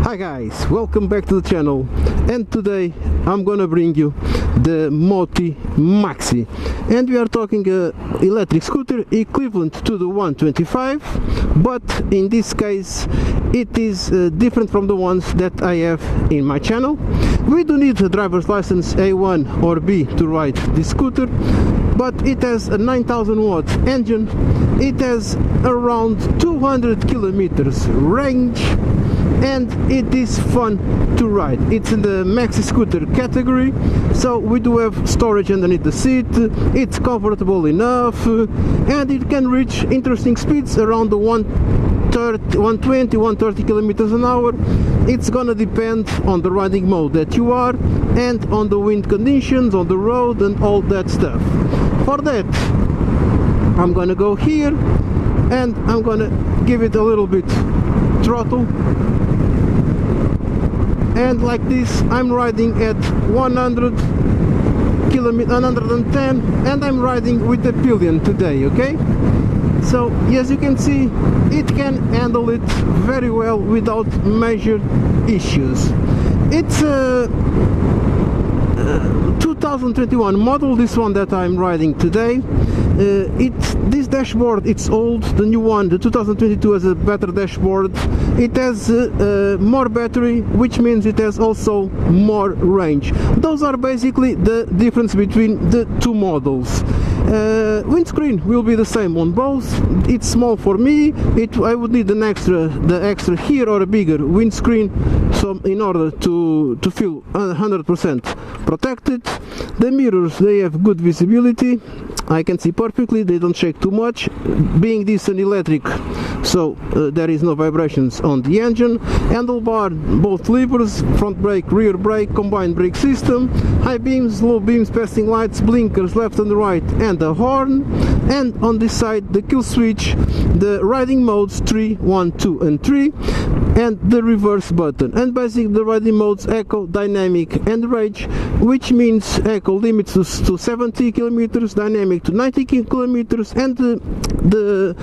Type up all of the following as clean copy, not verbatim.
Hi guys, welcome back to the channel, and today I'm gonna bring you the Moti Maxi, and we are talking electric scooter equivalent to the 125, but in this case it is different from the ones that I have in my channel. We do need a driver's license A1 or B to ride this scooter, but it has a 9000 watt engine, it has around 200 kilometers range, and it is fun to ride. It's in the maxi scooter category, so we do have storage underneath the seat, it's comfortable enough, and it can reach interesting speeds around the 120, 130 kilometers an hour. It's gonna depend on the riding mode that you are and on the wind conditions on the road and all that stuff. For that, I'm gonna go here and I'm gonna give it a little bit throttle, and like this I'm riding at 110, and I'm riding with the pillion today, okay? So as you can see, it can handle it very well without major issues. It's a 2021 model, this one that I'm riding today. This dashboard, it's old. The new one, the 2022, has a better dashboard. It has more battery, which means it has also more range. Those are basically the difference between the two models. Windscreen will be the same on both. It's small for me. I would need the extra here or a bigger windscreen, so in order to feel 100% protected. The mirrors, they have good visibility. I can see perfectly, they don't shake too much, being this an electric, so there is no vibrations on the engine. Handlebar, both levers, front brake, rear brake, combined brake system, high beams, low beams, passing lights, blinkers left and right, and a horn. And on this side, the kill switch, the riding modes 3, 1, 2 and 3, and the reverse button. And basically the riding modes: eco, dynamic and range, which means eco limits to 70 kilometers, dynamic to 90 kilometers, and the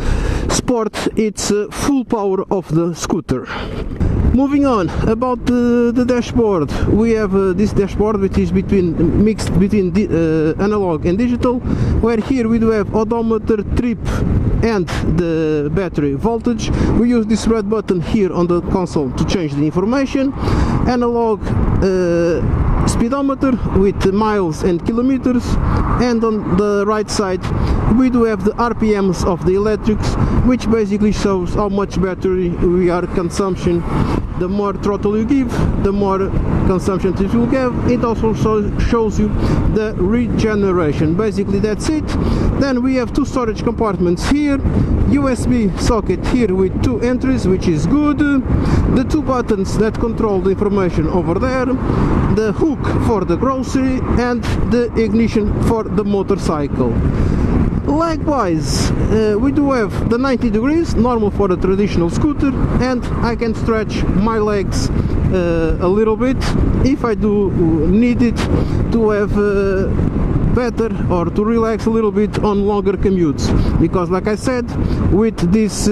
sport, it's full power of the scooter. Moving on, about the dashboard, we have this dashboard which is mixed between analog and digital, where here we do have odometer, trip and the battery voltage. We use this red button here on the console to change the information. Analog speedometer with miles and kilometers, and on the right side we do have the RPMs of the electrics, which basically shows how much battery we are consumption. The more throttle you give, the more consumption it will have. It also shows you the regeneration. Basically that's it. Then we have two storage compartments here, USB socket here with two entries, which is good, the two buttons that control the information over there, the hook for the grocery, and the ignition for the motorcycle. Likewise, we do have the 90 degrees, normal for a traditional scooter, and I can stretch my legs a little bit if I do need it to have better, or to relax a little bit on longer commutes, because like I said, with this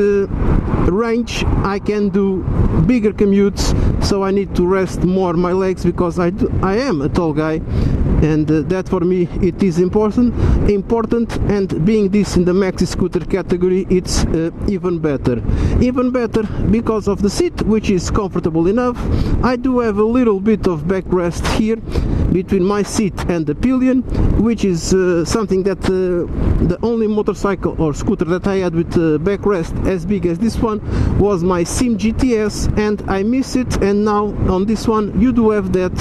range I can do bigger commutes, so I need to rest more my legs, because I am a tall guy, and that for me it is important, and being this in the maxi scooter category, it's even better because of the seat, which is comfortable enough. I do have a little bit of backrest here between my seat and the pillion, which is something that the only motorcycle or scooter that I had with backrest as big as this one was my Sim GTS, and I miss it. And now on this one you do have that,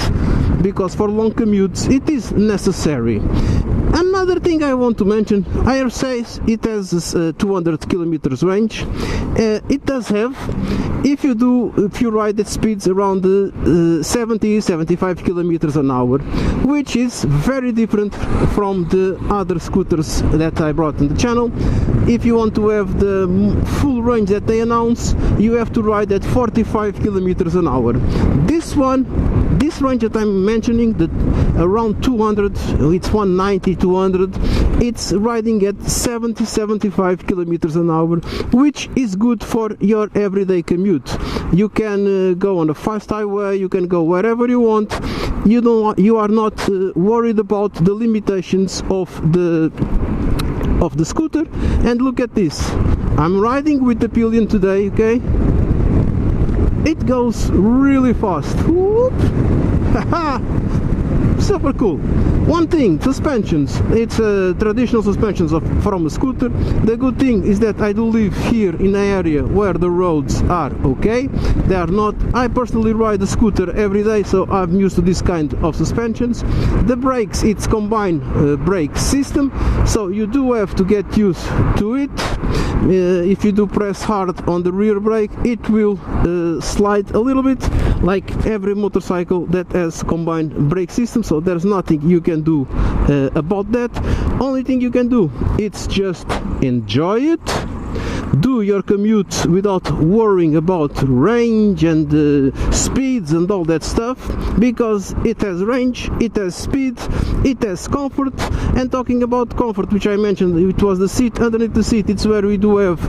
because for long commutes it is necessary. Another thing I want to mention, I says it has 200 kilometers range. It does have, if you ride at speeds around 70-75 kilometers an hour, which is very different from the other scooters that I brought in the channel. if you want to have the full range that they announce, you have to ride at 45 kilometers an hour. This range that I'm mentioning, that around 200, it's 190, 200, it's riding at 70-75 kilometers an hour, which is good for your everyday commute. You can go on a fast highway, you can go wherever you want. You are not worried about the limitations of the scooter. And look at this, I'm riding with the pillion today, okay? It goes really fast. Whoop. Super cool. One thing, suspensions. It's traditional suspensions from a scooter. The good thing is that I do live here in an area where the roads are okay. They are not. I personally ride a scooter every day, so I'm used to this kind of suspensions. The brakes, it's combined brake system, so you do have to get used to it. If you do press hard on the rear brake, it will slide a little bit, like every motorcycle that has combined brake system, so there's nothing you can do about that. Only thing you can do, it's just enjoy it, do your commute without worrying about range and speeds and all that stuff, because it has range, it has speed, it has comfort. And talking about comfort, which I mentioned, it was the seat. Underneath the seat, it's where we do have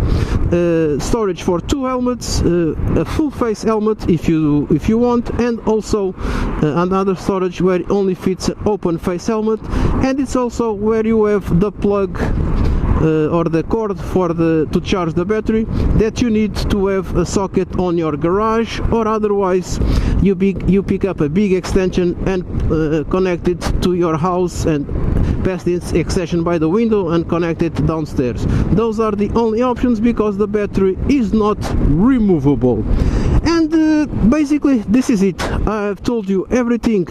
storage for 2 helmets, a full face helmet if you want, and also another storage where it only fits an open face helmet. And it's also where you have the plug or the cord for to charge the battery that you need to have a socket on your garage, or otherwise you pick up a big extension and connect it to your house and pass this extension by the window and connect it downstairs. Those are the only options, because the battery is not removable. And basically this is it. I've told you everything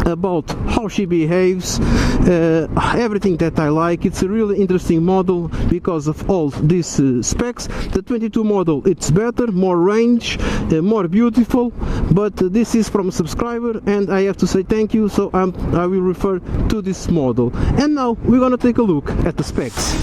about how she behaves, everything that I like. It's a really interesting model because of all these specs. The 22 model, it's better, more range, more beautiful, but this is from a subscriber and I have to say thank you, so I will refer to this model. And now we're gonna take a look at the specs.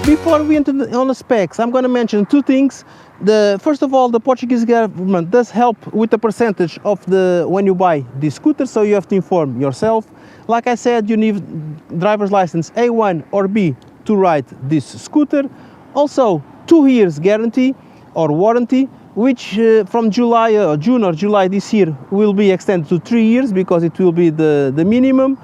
Before we enter on the specs, I'm going to mention 2 things. First of all, the Portuguese government does help with the percentage of when you buy this scooter, so you have to inform yourself. Like I said, you need driver's license A1 or B to ride this scooter. Also, 2 years guarantee or warranty, which from July or June or July this year will be extended to 3 years, because it will be the minimum.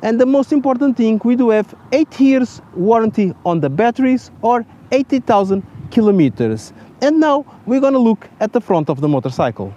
And the most important thing, we do have 8 years warranty on the batteries, or 80,000 kilometers. And now we're gonna look at the front of the motorcycle,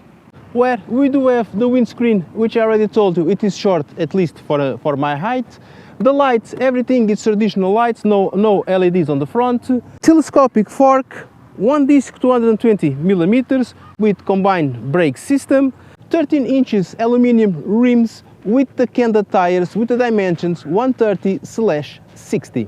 where we do have the windscreen, which I already told you, it is short, at least for my height. The lights, everything is traditional lights, no LEDs on the front. Telescopic fork, 1 disc 220 millimeters with combined brake system, 13 inches aluminum rims with the Kenda tires with the dimensions 130/60.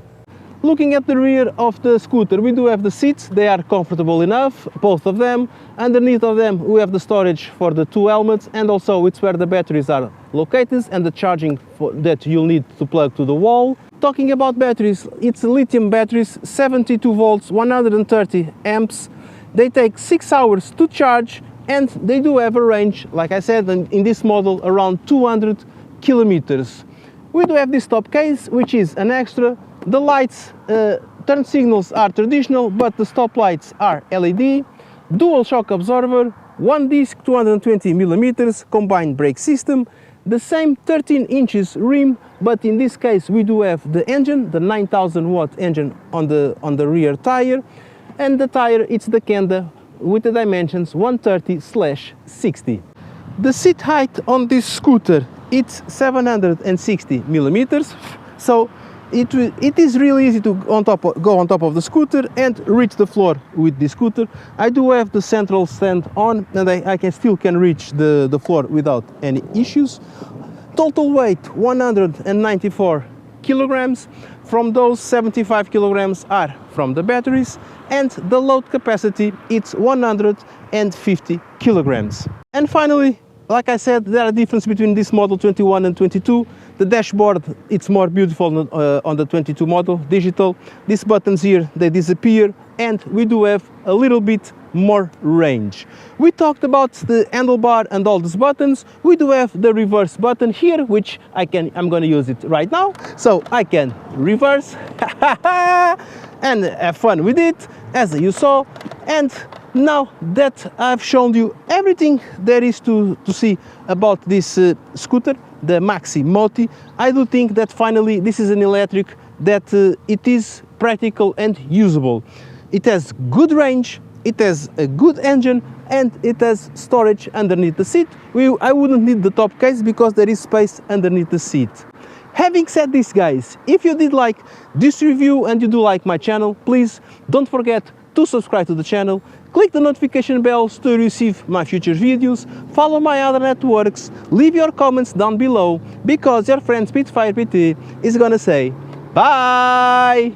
Looking at the rear of the scooter, we do have the seats. They are comfortable enough, both of them. Underneath of them we have the storage for the 2 helmets, and also it's where the batteries are located and the charging that you'll need to plug to the wall. Talking about batteries, it's lithium batteries, 72 volts, 130 amps. They take 6 hours to charge, and they do have a range, like I said, in this model around 200 kilometers. We do have this top case, which is an extra. The lights, turn signals are traditional, but the stop lights are LED. Dual shock absorber, 1 disc 220 millimeters, combined brake system. The same 13 inches rim, but in this case we do have the engine, the 9000 watt engine on the rear tire, and the tire, it's the Kenda with the dimensions 130/60. The seat height on this scooter, it's 760 millimeters, so it is really easy to go on top of the scooter and reach the floor with the scooter. I do have the central stand on, and I still can reach the floor without any issues. Total weight 194 kilograms. From those, 75 kilograms are from the batteries, and the load capacity it's 150 kilograms. And finally, like I said, there are differences between this model 21 and 22. The dashboard, it's more beautiful on the 22 model, digital. These buttons here, they disappear, and we do have a little bit more range. We talked about the handlebar and all these buttons. We do have the reverse button here, which I'm going to use it right now. So I can reverse and have fun with it, as you saw. And now that I've shown you everything there is to see about this scooter, the Maxi Moti, I do think that finally this is an electric that it is practical and usable. It has good range, it has a good engine, and it has storage underneath the seat. I wouldn't need the top case because there is space underneath the seat. Having said this, guys, if you did like this review and you do like my channel, please don't forget to subscribe to the channel, click the notification bells to receive my future videos, follow my other networks, leave your comments down below, because your friend SpitfirePT is gonna say bye!